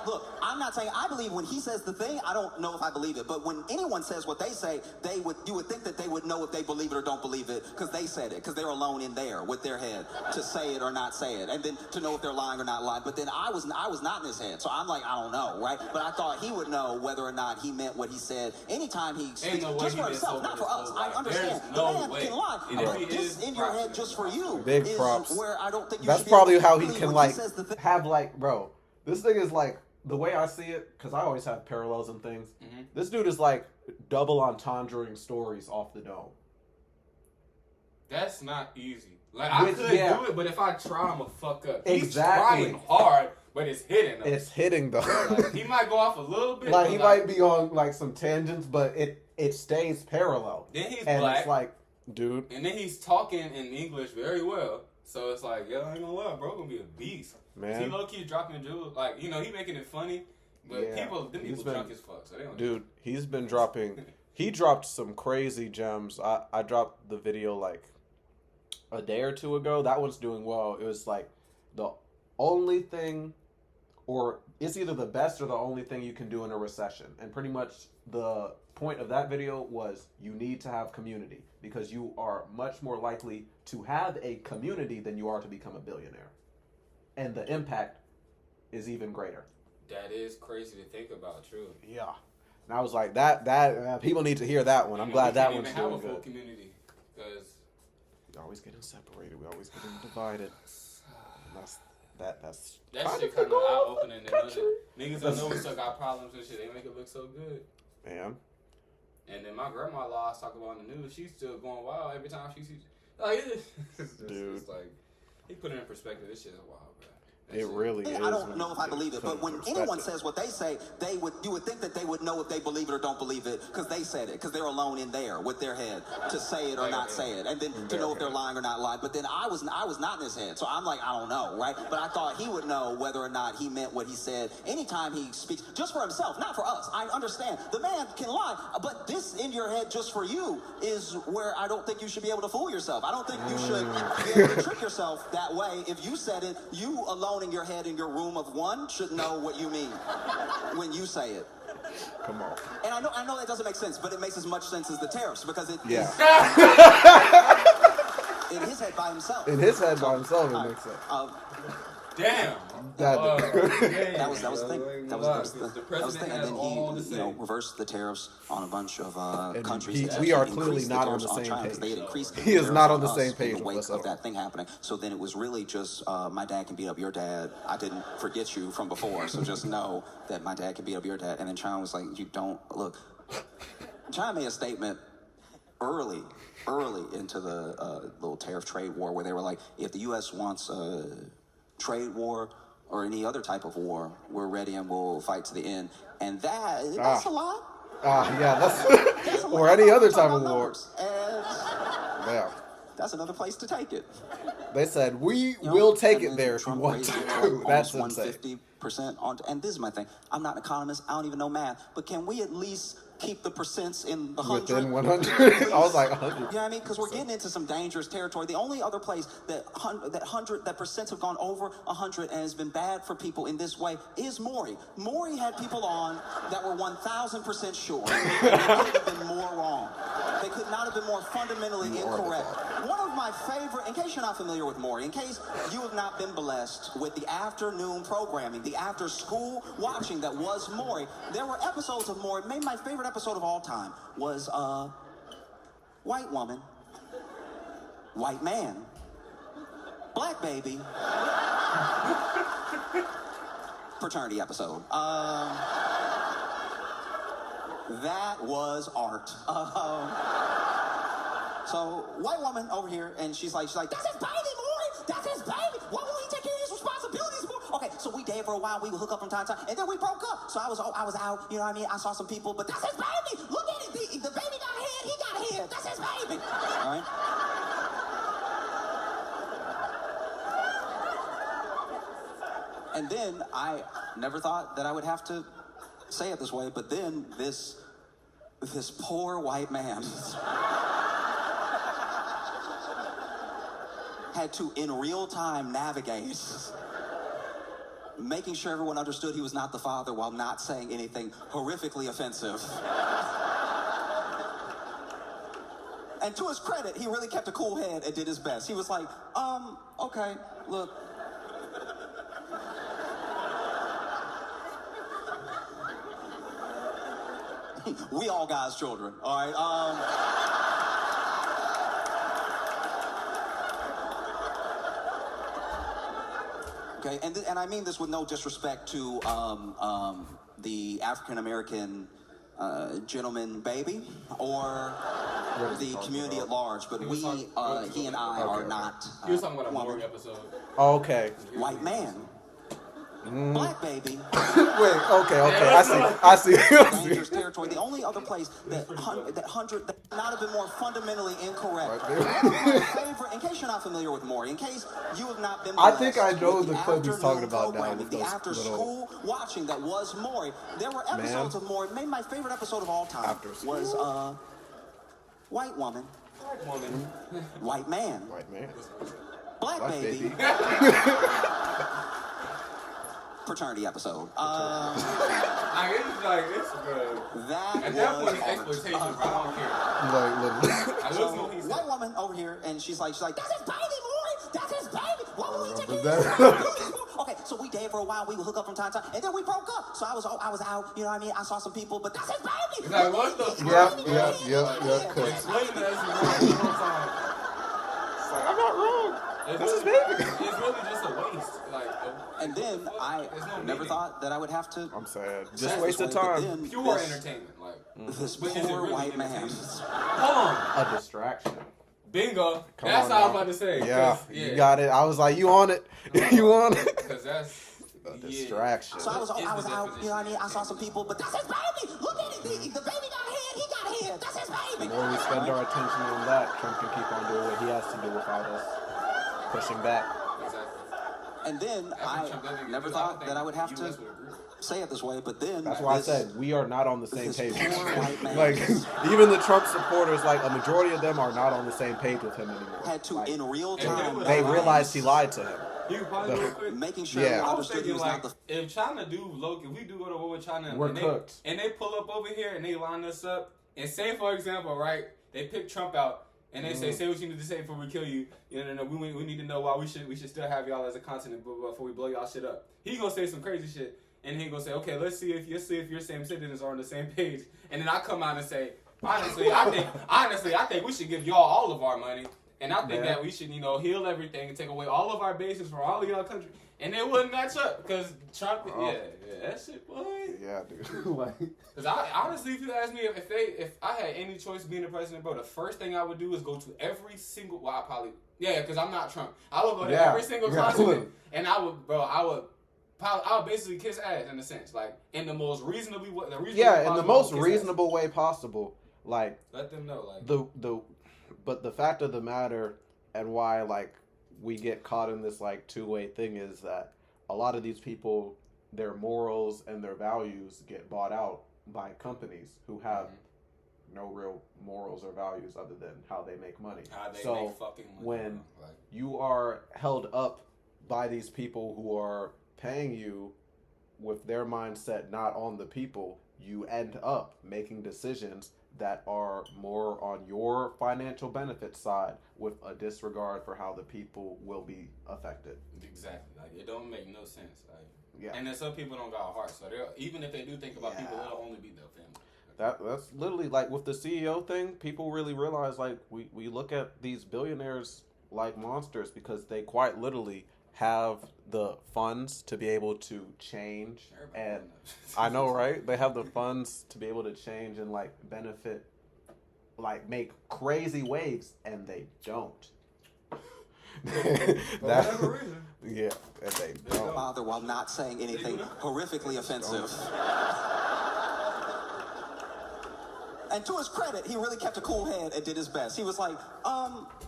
look, I'm not saying I believe when he says the thing, I don't know if I believe it. But when anyone says what they say, you would think that they would know if they believe it or don't believe it because they said it, because they're alone in there with their head to say it or not say it, and then to know if they're lying or not lying. But then I was not in his head, so I'm like, I don't know, right? But I thought he would know whether or not he meant what he said anytime he speaks, no way just he for did himself, so not for much us. so I like, understand. there's The no man way. can lie, And if but he this is, in your props head to just him. for you Big is props. where I don't think you That's should be probably able to how he believe can when like says the thing. have like, bro. This thing is like the way I see it, because I always have parallels and things. Mhm. This dude is like double entendreing stories off the dome. That's not easy. Like, I Which- could yeah. do it, but if I try, I'm a fuck up. Exactly. He's trying hard, but it's hitting though. It's hitting though. Like, he might go off a little bit. Like but he might be on like some tangents, but it stays parallel. Then he's And black. it's like, dude, And then he's talking in English very well. So it's like, yo, I ain't gonna lie, bro, gonna be a beast. Man. He low key dropping jewels. Like, he making it funny. But Yeah. them He's people been- drunk as fuck. So they don't dude, he's been dropping. He dropped some crazy gems. I dropped the video like a day or two ago. That one's doing well. It was like the only thing, or it's either the best or the only thing you can do in a recession. And pretty much the point of that video was you need to have community because you are much more likely to have a community than you are to become a billionaire. And the impact is even greater. That is crazy to think about, true. Yeah. And I was like, that people need to hear that one. I'm glad that we one's can't even doing have a full good. community. Because We're always getting separated. We're always getting divided. And that's that kind shit of kind of the goal eye of opening the and country. niggas don't know we still got problems and shit. They make it look so good. Man, And then my grandma laws talk about in the news. She's still going wild every time she sees. Like, Dude. it's like he put it in perspective. This shit is wild, bro. That it shit- really is. I don't know if I believe it, Put but when in anyone perspective. says what they say, you would think that they would know if they believe it or don't believe it because they said it, because they're alone in there with their head to say it or not say it, and then to know if they're lying or not lying. But then I was not in his head, so I'm like, I don't know, right? But I thought he would know whether or not he meant what he said anytime he speaks, just for himself, not for us. I understand the man can lie, but this in your head just for you is where I don't think you should be able to fool yourself. I don't think you should be able to trick yourself that way. If you said it, you alone in your head in your room of one should know what you mean when you say it. Come on. And I know that doesn't make sense, but it makes as much sense as the tariffs because it Yeah. is in his head by himself. In his head by himself, it makes sense. Damn. That That was the thing. That was the thing. And then he, reversed the tariffs on a bunch of countries. we are He clearly increased the not on tariffs the same China page. 'cause they had increased He is tariffs not on the us same in page the with wake us at of all. that thing happening. So then it was really just my dad can beat up your dad. I didn't forget you from before, so just know that my dad can beat up your dad. And then China was like, you don't look. China made a statement early into the little tariff trade war where they were like, if the U.S. wants a trade war or any other type of war, we're ready and we'll fight to the end. And that's a lot. Yeah, that's That's a or lot. any I'm other talking type of about war. numbers. And Yeah. that's another place to take it. They said we You know, will take and it then there if you Trump want raised to. it to like That's almost insane. 150% on. And this is my thing. I'm not an economist. I don't even know math. But can we at least keep the percents in the 100? Within 100, I was like 100. You know what I mean? Because we're getting into some dangerous territory. The only other place that percents have gone over 100 and has been bad for people in this way is Maury. Maury had people on that were 1,000% sure. They couldn't have been more wrong. They could not have been more fundamentally incorrect. One of my favorite, in case you're not familiar with Maury, in case you have not been blessed with the afternoon programming, the after school watching that was Maury, there were episodes of Maury. Maybe my favorite episode of all time was white woman, white man, black baby, fraternity episode. That was art. So white woman over here, and she's like, that's his baby, Maury. That's his baby. Why won't he take care of his responsibilities more? Okay, so we dated for a while. We would hook up from time to time, and then we broke up. So I was out. You know what I mean? I saw some people, but that's his baby. Look at it. The baby got a head. He got a head. That's his baby. All right. And then I never thought that I would have to say it this way, but then this poor white man had to, in real time, navigate making sure everyone understood he was not the father while not saying anything horrifically offensive. And to his credit, he really kept a cool head and did his best. He was like, okay, look. We all God's children, all right? Okay, and I mean this with no disrespect to the African-American gentleman baby or the community at large, but he and I are not He was talking about a Maury episode. Okay. white man. Black baby. Wait. Okay. I see. Dangerous territory. The only other place that not have been more fundamentally incorrect. One of my favorite, in case you're not familiar with Maury, in case you have not been I think I blessed know with the clip he's talking about now. programming, With the those after little school watching that was Maury. There were episodes of Maury. Maybe my favorite episode of all time After school? was white woman, white man, white man. black baby. Fraternity episode. It's good. That At that point, was it's art. exploitation, but I don't care. Like, I listen to what he White said. woman over here, and she's like, that's his baby, Maury. That's his baby. Why won't he take care of that- his responsibilities more? Okay, so we dated for a while. We would hook up from time to time, and then we broke up. So I was out. You know what I mean? I saw some people, but that's his baby. It's like, what the fuck? Yeah. Cause Explain that as you wrong the whole time. it's like, I'm not wrong. This is baby. It's really just a waste. And then I never thought that I would have to. I'm sad. say Just it waste this of way, but time. then Pure this- entertainment. This But is it poor really white man. entertainment? Hold on. A distraction. Bingo. Come That's on all I was now. about to say. Yeah, 'cause, you got it. I was like, you on it? You on it? Because that's A distraction. So I was It's out. the You know what I definition. mean? I saw some people, but that's his baby. Look at it. The baby got a head. He got a head. That's his baby. The more we spend our attention on that, Trump can keep on doing what he has to do without us pushing back. exactly. And then I never thought that I would have to say it this way, but then That's why I said we are not on the same this page. poor white man Like, even the Trump supporters, like a majority of them are not on the same page with him anymore. had to, Like, in real And time, they realized he lied to him. You probably real quick. making sure Yeah. everyone I was understood he thinking was not like, the. if China if we do go to war with China, We're and cooked. and they pull up over here and they line us up, and say for example, right, they pick Trump out, And they say what you need to say before we kill you. No, we need to know why we should still have y'all as a continent before we blow y'all shit up. He gonna say some crazy shit, and he gonna say, okay, let's see if your same citizens are on the same page. And then I come out and say, honestly, I think we should give y'all all of our money, and I think that we should, heal everything and take away all of our bases from all of y'all countries. And it wouldn't match up because Trump, that shit, boy. Yeah, dude. Like, because I honestly, if you ask me if I had any choice being the president, bro, the first thing I would do is go to every single. Well, I probably because I'm not Trump. I would go to every single continent, and I would basically kiss ass in a sense, like in the most reasonable way. In the most reasonable way possible. Like, let them know, like but the fact of the matter, and why like we get caught in this like two-way thing is that a lot of these people, their morals and their values get bought out by companies who have no real morals or values other than how they make money. How they make fucking money. When you are held up by these people who are paying you with their mindset not on the people, you end up making decisions that are more on your financial benefit side with a disregard for how the people will be affected. Exactly. Like, it don't make no sense. Like, and then some people don't got a heart, so even if they do think about people, it'll only be their family. That's literally like with the CEO thing, people really realize like we look at these billionaires like monsters because they quite literally have the funds to be able to change. And I know, right? They have the funds to be able to change and like benefit, like make crazy waves, and they don't. whatever reason. Yeah, and they don't. Father, while not saying anything horrifically offensive. And to his credit, he really kept a cool head and did his best. He was like,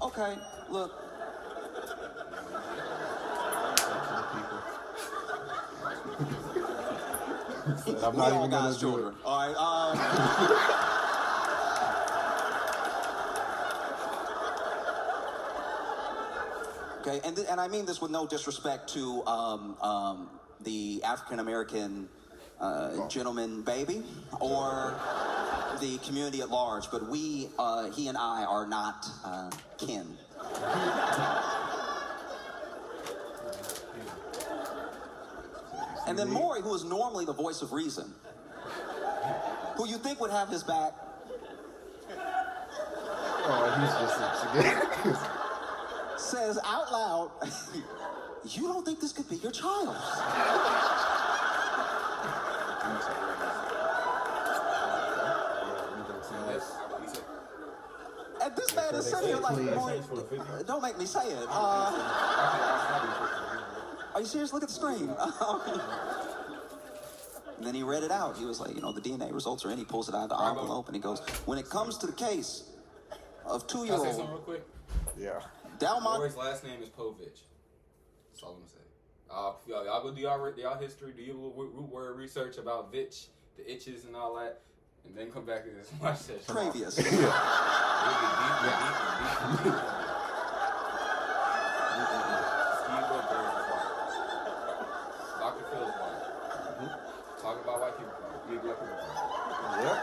okay, look. I'm not even gonna do it. All right. Okay, and I mean this with no disrespect to the African American gentleman baby or the community at large, but he and I are not kin. And then Maury, who is normally the voice of reason, who you think would have his back. Oh, he's just says out loud, you don't think this could be your child? And this man is sitting here like, don't make me say it. Are you serious? Look at the screen. And then he read it out. He was like, the DNA results are in. He pulls it out of the envelope and he goes, when it comes to the case of 2-year-old. Can I say something real quick? Yeah. Maury's last name is Povich. That's all I'm gonna say. Y'all go do y'all history, do your root word research about Vitch, the itches and all that, and then come back and just watch that. Previous. Dr. Phil's wife. Talking about white people. Black people. Yep.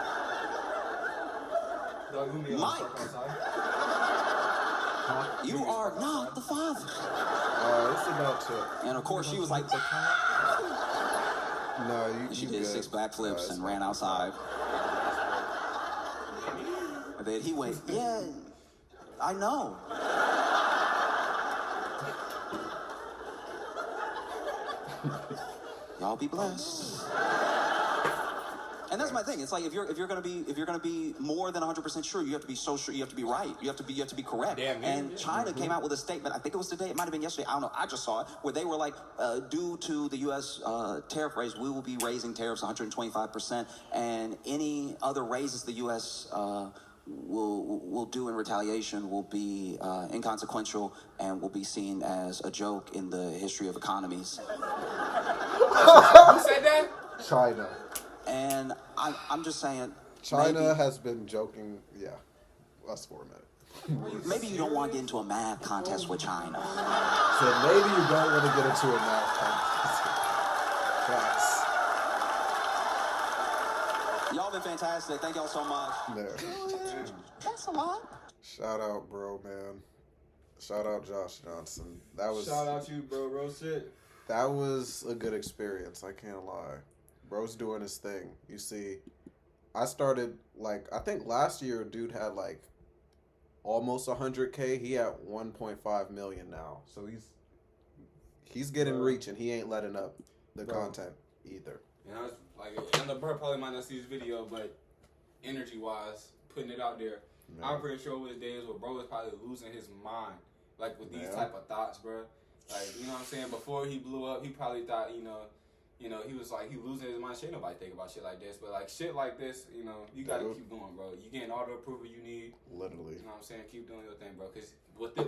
Mike. You are not the father. It's about to. And of course, she was like, no, she did 6 backflips and ran outside. And then he went, yeah, I know. Y'all be blessed. And that's my thing. It's like if you're gonna be more than 100% sure, you have to be so sure. You have to be right. You have to be correct. Damn, and China came out with a statement. I think it was today. It might have been yesterday. I don't know. I just saw it where they were like, due to the U.S. Tariff raise, we will be raising tariffs 125%, and any other raises the U.S. will do in retaliation will be inconsequential and will be seen as a joke in the history of economies. Who said that? China. And I'm just saying. China has been joking, us for a minute. Maybe you don't want to get into a math contest with China. So maybe you don't want to get into a math contest. Facts. Y'all been fantastic. Thank y'all so much. No. Thanks a lot. Shout out, bro, man. Shout out Josh Johnson. Shout out to you, bro. Real shit. That was a good experience. I can't lie. Bro's doing his thing. You see, I started I think last year, dude had almost 100K. He at 1.5 million now. So he's getting reach, and he ain't letting up the content either. And I was and the bro probably might not see this video, but energy wise, putting it out there, Man. I'm pretty sure with his days where bro was probably losing his mind, with these type of thoughts, bro. You know what I'm saying? Before he blew up, he probably thought, he was he losing his mind. Shit, nobody think about shit like this, but shit like this, you gotta keep going, bro. You getting all the approval you need. Literally. You know what I'm saying? Keep doing your thing, bro. Cause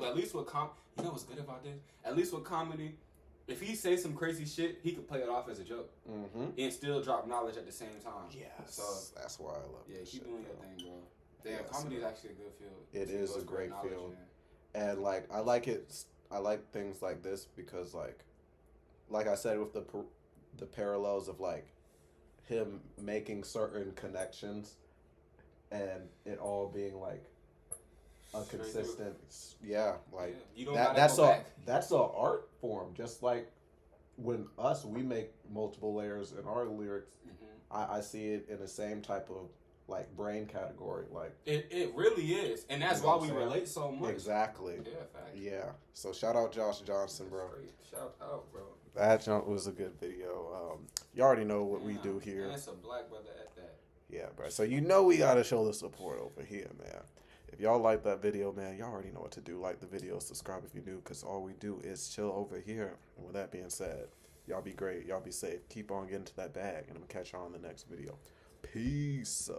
at least with you know what's good about this? At least with comedy, if he say some crazy shit, he could play it off as a joke and still drop knowledge at the same time. Yes. So that's why I love. Yeah, keep doing your thing, bro. Damn, Yes, comedy is actually a good field. It is a great field, and I like it. I like things like this because like I said, with the parallels of him making certain connections, and it all being a consistent, you don't that's an art form. Just like when we make multiple layers in our lyrics, I see it in the same type of brain category. It really is, and that's why we relate so much. Exactly. Yeah, fact. Yeah. So shout out Josh Johnson, bro. Shout out, bro. That was a good video. You already know what we do here. And it's a black brother at that. Yeah, bro. So we gotta show the support over here, man. If y'all like that video, man, y'all already know what to do. Like the video, subscribe if you do, because all we do is chill over here. And with that being said, y'all be great. Y'all be safe. Keep on getting to that bag, and I'm gonna catch y'all on the next video. Peace.